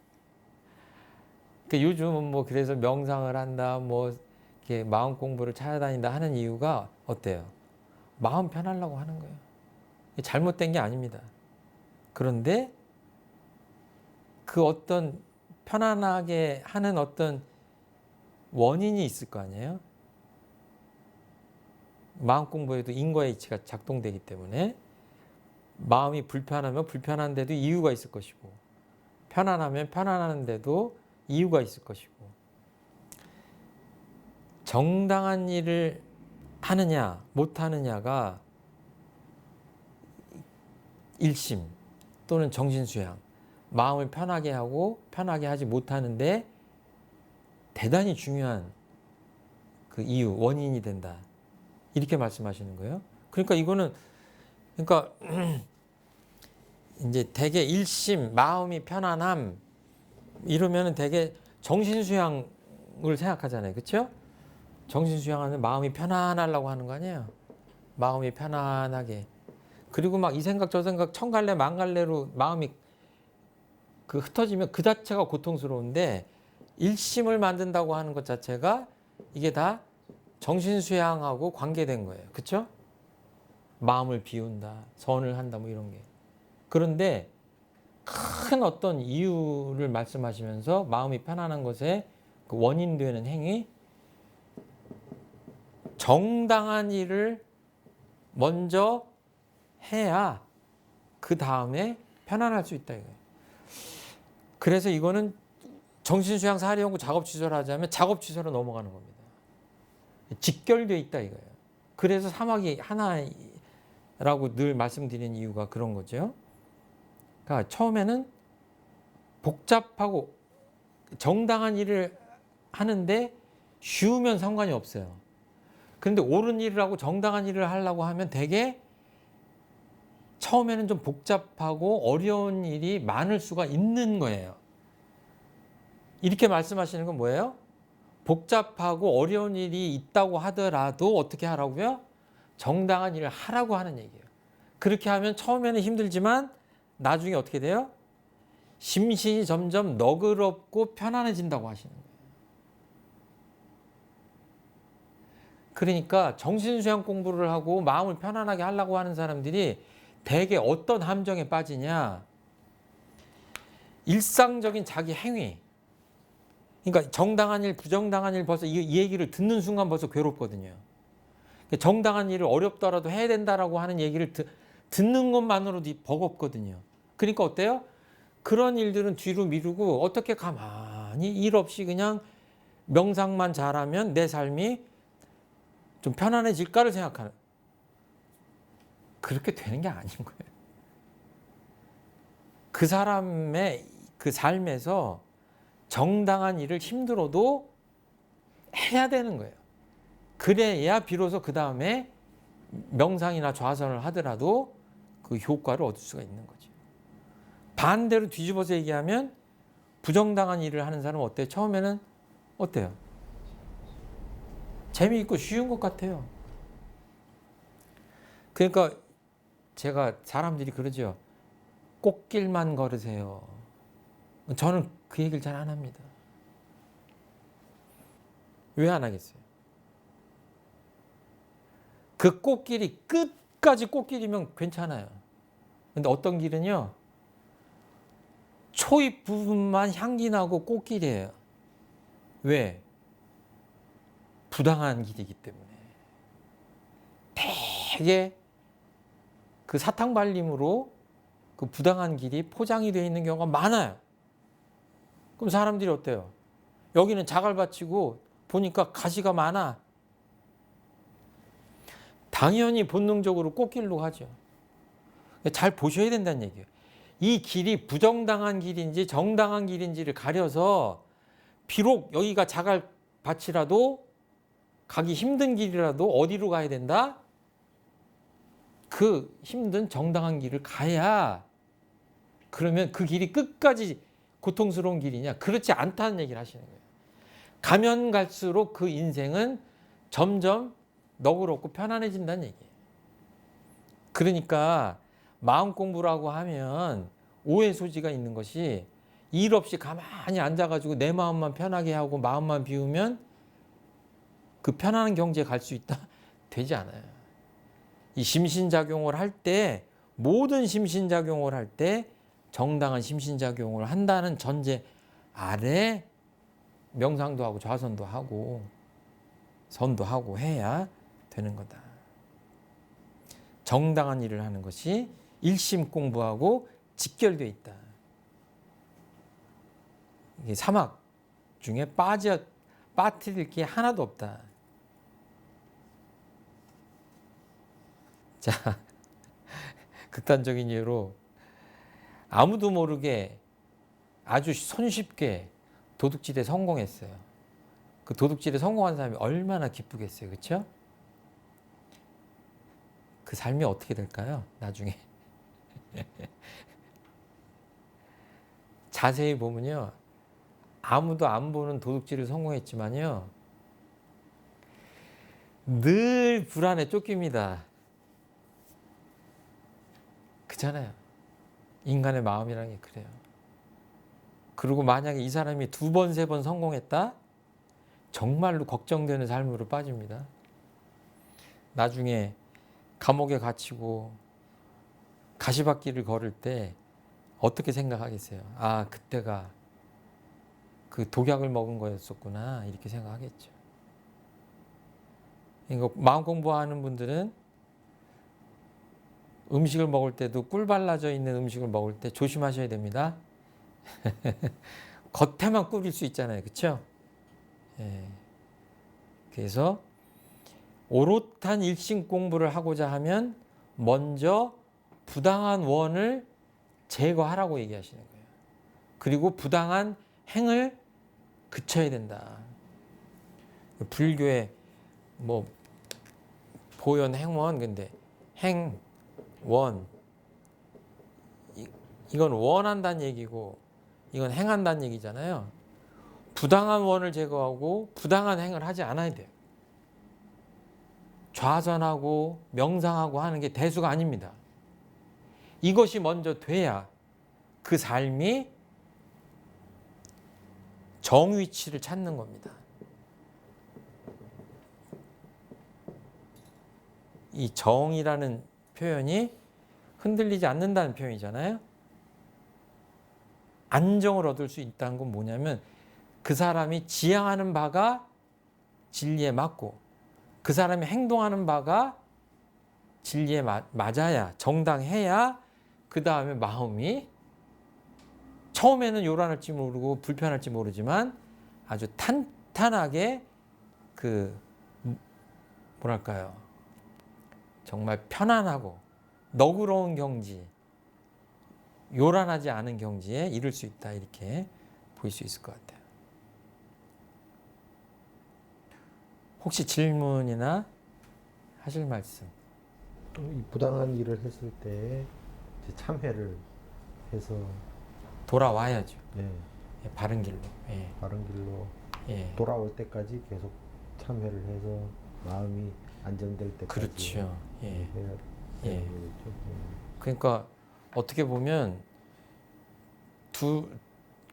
그러니까 요즘은 뭐 그래서 명상을 한다, 뭐 이렇게 마음 공부를 찾아다닌다 하는 이유가 어때요? 마음 편하려고 하는 거예요. 잘못된 게 아닙니다. 그런데 그 어떤 편안하게 하는 어떤 원인이 있을 거 아니에요? 마음 공부에도 인과의 이치가 작동되기 때문에 마음이 불편하면 불편한데도 이유가 있을 것이고 편안하면 편안한데도 이유가 있을 것이고 정당한 일을 하느냐 못하느냐가 일심 또는 정신수양 마음을 편하게 하고 편하게 하지 못하는데 대단히 중요한 그 이유 원인이 된다 이렇게 말씀하시는 거예요. 그러니까 이거는 그러니까 이제 되게 일심 마음이 편안함 이러면은 되게 정신수양을 생각하잖아요. 그렇죠? 정신수양하는 마음이 편안하려고 하는 거 아니에요. 마음이 편안하게. 그리고 막 이 생각 저 생각 천갈래 만갈래로 마음이 그 흩어지면 그 자체가 고통스러운데 일심을 만든다고 하는 것 자체가 이게 다 정신수양하고 관계된 거예요. 그렇죠? 마음을 비운다, 선을 한다 뭐 이런 게. 그런데 큰 어떤 이유를 말씀하시면서 마음이 편안한 것에 그 원인 되는 행위 정당한 일을 먼저 해야 그 다음에 편안할 수 있다 이거예요. 그래서 이거는 정신수양 사리연구 작업취소를 하자면 작업취소로 넘어가는 겁니다. 직결되어 있다 이거예요. 그래서 사막이 하나라고 늘 말씀드리는 이유가 그런 거죠. 그러니까 처음에는 복잡하고 정당한 일을 하는데 쉬우면 상관이 없어요. 그런데 옳은 일을 하고 정당한 일을 하려고 하면 되게 처음에는 좀 복잡하고 어려운 일이 많을 수가 있는 거예요. 이렇게 말씀하시는 건 뭐예요? 복잡하고 어려운 일이 있다고 하더라도 어떻게 하라고요? 정당한 일을 하라고 하는 얘기예요. 그렇게 하면 처음에는 힘들지만 나중에 어떻게 돼요? 심신이 점점 너그럽고 편안해진다고 하시는 거예요. 그러니까 정신수양 공부를 하고 마음을 편안하게 하려고 하는 사람들이 대개 어떤 함정에 빠지냐? 일상적인 자기 행위. 그러니까 정당한 일, 부정당한 일 벌써 이 얘기를 듣는 순간 벌써 괴롭거든요. 정당한 일을 어렵더라도 해야 된다라고 하는 얘기를 듣는 것만으로도 버겁거든요. 그러니까 어때요? 그런 일들은 뒤로 미루고 어떻게 가만히 일 없이 그냥 명상만 잘하면 내 삶이 좀 편안해질까를 생각하는 그렇게 되는 게 아닌 거예요. 그 사람의 그 삶에서 정당한 일을 힘들어도 해야 되는 거예요. 그래야 비로소 그 다음에 명상이나 좌선을 하더라도 그 효과를 얻을 수가 있는 거죠. 반대로 뒤집어서 얘기하면 부정당한 일을 하는 사람은 어때요? 처음에는 어때요? 재미있고 쉬운 것 같아요. 그러니까 제가 사람들이 그러죠. 꽃길만 걸으세요. 저는 그 얘기를 잘 안 합니다. 왜 안 하겠어요? 그 꽃길이 끝까지 꽃길이면 괜찮아요. 근데 어떤 길은요, 초입 부분만 향기 나고 꽃길이에요. 왜? 부당한 길이기 때문에. 되게 그 사탕 발림으로 그 부당한 길이 포장이 되어 있는 경우가 많아요. 그럼 사람들이 어때요? 여기는 자갈밭이고 보니까 가시가 많아. 당연히 본능적으로 꽃길로 가죠. 잘 보셔야 된다는 얘기예요. 이 길이 부정당한 길인지 정당한 길인지를 가려서 비록 여기가 자갈밭이라도 가기 힘든 길이라도 어디로 가야 된다? 그 힘든 정당한 길을 가야 그러면 그 길이 끝까지 고통스러운 길이냐? 그렇지 않다는 얘기를 하시는 거예요. 가면 갈수록 그 인생은 점점 너그럽고 편안해진다는 얘기예요. 그러니까 마음 공부라고 하면 오해 소지가 있는 것이 일 없이 가만히 앉아가지고 내 마음만 편하게 하고 마음만 비우면 그 편안한 경지에 갈 수 있다? 되지 않아요. 이 심신작용을 할 때, 모든 심신작용을 할 때 정당한 심신작용을 한다는 전제 아래 명상도 하고 좌선도 하고 선도 하고 해야 되는 거다. 정당한 일을 하는 것이 일심 공부하고 직결되어 있다. 이게 사막 중에 빠뜨릴 게 하나도 없다. 자, 극단적인 예로 아무도 모르게 아주 손쉽게 도둑질에 성공했어요. 그 도둑질에 성공한 사람이 얼마나 기쁘겠어요. 그렇죠? 그 삶이 어떻게 될까요? 나중에. 자세히 보면요. 아무도 안 보는 도둑질을 성공했지만요. 늘 불안에 쫓깁니다. 그잖아요. 인간의 마음이라는 게 그래요. 그리고 만약에 이 사람이 2번, 3번 성공했다? 정말로 걱정되는 삶으로 빠집니다. 나중에 감옥에 갇히고 가시밭길을 걸을 때 어떻게 생각하겠어요? 아, 그때가 그 독약을 먹은 거였었구나. 이렇게 생각하겠죠. 이거 마음 공부하는 분들은 음식을 먹을 때도 꿀 발라져 있는 음식을 먹을 때 조심하셔야 됩니다. 겉에만 꿀일 수 있잖아요. 그렇죠? 예. 그래서 오롯한 일심 공부를 하고자 하면 먼저 부당한 원을 제거하라고 얘기하시는 거예요. 그리고 부당한 행을 그쳐야 된다. 불교의 뭐 보현 행원 근데 행, 원 이건 원한다는 얘기고 이건 행한다는 얘기잖아요. 부당한 원을 제거하고 부당한 행을 하지 않아야 돼요. 좌선하고 명상하고 하는 게 대수가 아닙니다. 이것이 먼저 돼야 그 삶이 정위치를 찾는 겁니다. 이 정이라는 표현이 흔들리지 않는다는 표현이잖아요. 안정을 얻을 수 있다는 건 뭐냐면 그 사람이 지향하는 바가 진리에 맞고 그 사람이 행동하는 바가 진리에 맞아야 정당해야 그 다음에 마음이 처음에는 요란할지 모르고 불편할지 모르지만 아주 탄탄하게 그 뭐랄까요 정말 편안하고 너그러운 경지 요란하지 않은 경지에 이를 수 있다 이렇게 보일 수 있을 것 같아요. 혹시 질문이나 하실 말씀? 또 이 부당한 일을 했을 때 이제 참회를 해서 돌아와야죠. 예, 예, 바른 길로. 예. 바른 길로 예. 돌아올 때까지 계속 참회를 해서 마음이 안정될 때까지 그렇죠. 예. 해야 예. 되는 거죠. 그러니까 어떻게 보면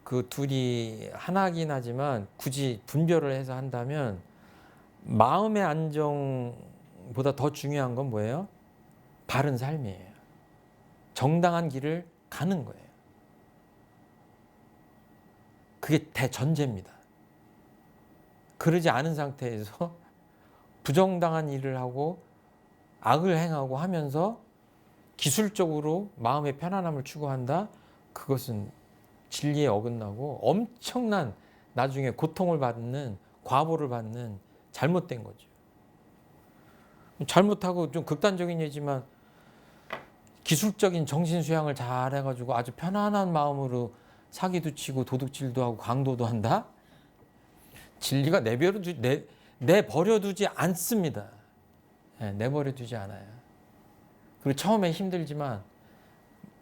그 둘이 하나긴 하지만 굳이 분별을 해서 한다면 마음의 안정보다 더 중요한 건 뭐예요? 바른 삶이에요. 정당한 길을 가는 거예요. 그게 대전제입니다. 그러지 않은 상태에서 부정당한 일을 하고 악을 행하고 하면서 기술적으로 마음의 편안함을 추구한다? 그것은 진리에 어긋나고 엄청난 나중에 고통을 받는, 과보를 받는 잘못된 거죠. 잘못하고 좀 극단적인 예지만 기술적인 정신 수양을 잘 해가지고 아주 편안한 마음으로 사기도 치고 도둑질도 하고 강도도 한다? 진리가 내버려두지 않습니다. 네, 내버려두지 않아요. 그리고 처음에 힘들지만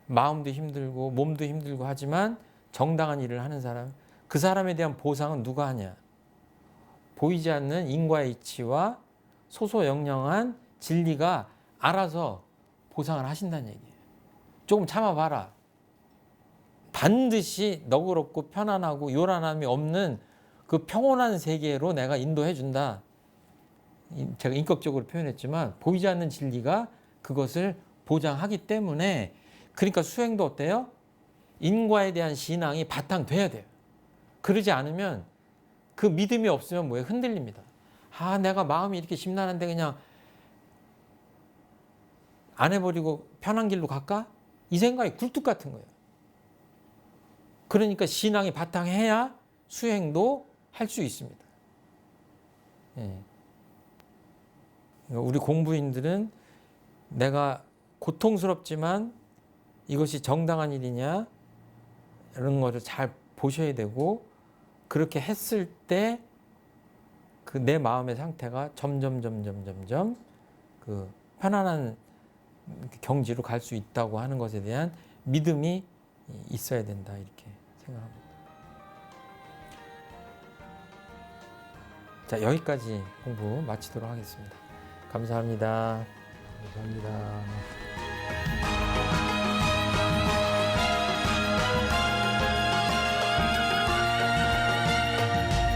마음도 힘들고 몸도 힘들고 하지만 정당한 일을 하는 사람, 그 사람에 대한 보상은 누가 하냐? 보이지 않는 인과의 이치와 소소영령한 진리가 알아서 보상을 하신다는 얘기예요. 조금 참아봐라. 반드시 너그럽고 편안하고 요란함이 없는 그 평온한 세계로 내가 인도해 준다. 제가 인격적으로 표현했지만 보이지 않는 진리가 그것을 보장하기 때문에, 그러니까 수행도 어때요? 인과에 대한 신앙이 바탕돼야 돼요. 그러지 않으면 그 믿음이 없으면 뭐예요? 흔들립니다. 아, 내가 마음이 이렇게 심란한데 그냥 안 해버리고 편한 길로 갈까? 이 생각이 굴뚝 같은 거예요. 그러니까 신앙이 바탕해야 수행도 할 수 있습니다. 예. 우리 공부인들은 내가 고통스럽지만 이것이 정당한 일이냐 이런 거를 잘 보셔야 되고, 그렇게 했을 때 그 내 마음의 상태가 점점 그 편안한 경지로 갈 수 있다고 하는 것에 대한 믿음이 있어야 된다, 이렇게 생각합니다. 자, 여기까지 공부 마치도록 하겠습니다. 감사합니다. 감사합니다.